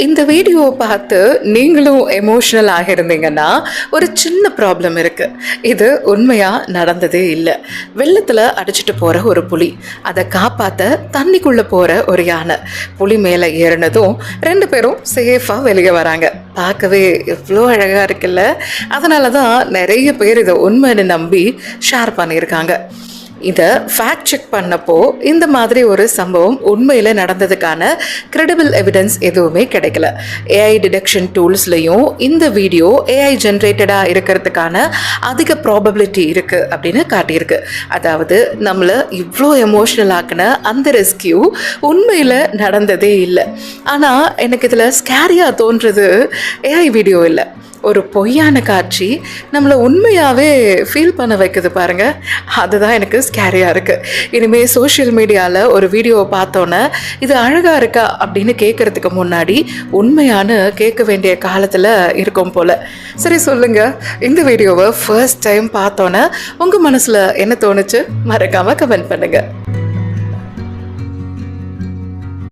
இந்த வீடியோவை பார்த்து நீங்களும் எமோஷ்னல் ஆகியிருந்தீங்கன்னா ஒரு சின்ன ப்ராப்ளம் இருக்குது. இது உண்மையாக நடந்ததே இல்லை. வெள்ளத்தில் அடிச்சுட்டு போகிற ஒரு புலி, அதை காப்பாற்ற தண்ணிக்குள்ளே போகிற ஒரு யானை, புலி மேலே ஏறினதும் 2 பேரும் சேஃபாக வெளியே வராங்க. பார்க்கவே எவ்வளோ அழகாக இருக்குல்ல. அதனால தான் நிறைய பேர் இதை உண்மைன்னு நம்பி ஷேர் பண்ணியிருக்காங்க. இதை ஃபேக்ட் செக் பண்ணப்போ இந்த மாதிரி ஒரு சம்பவம் உண்மையில் நடந்ததுக்கான கிரெடிபிள் எவிடன்ஸ் எதுவுமே கிடைக்கல. ஏஐ டிடெக்ஷன் டூல்ஸ்லையும் இந்த வீடியோ ஏஐ ஜென்ரேட்டடாக இருக்கிறதுக்கான அதிக ப்ராபபிலிட்டி இருக்குது அப்படின்னு காட்டியிருக்கு. அதாவது நம்மளை இவ்வளோ எமோஷ்னல் ஆக்கின அந்த ரெஸ்கியூ உண்மையில் நடந்ததே இல்லை. ஆனால் எனக்கு இதில் ஸ்கேரியாக தோன்றது ஏஐ வீடியோ இல்லை, ஒரு பொய்யான காட்சி நம்மளை உண்மையாகவே ஃபீல் பண்ண வைக்குது பாருங்கள். அதுதான் எனக்கு ஸ்கேரியாக இருக்குது. இனிமேல் சோஷியல் மீடியாவில் ஒரு வீடியோவை பார்த்தோன்னே இது அழகாக இருக்கா அப்படின்னு கேட்குறதுக்கு முன்னாடி உண்மையான கேட்க வேண்டிய காலத்தில் இருக்கும் போல். சரி சொல்லுங்கள், இந்த வீடியோவை ஃபர்ஸ்ட் டைம் பார்த்தோன்னே உங்கள் மனசில் என்ன தோணுச்சு? மறக்காமல் கமெண்ட் பண்ணுங்கள்.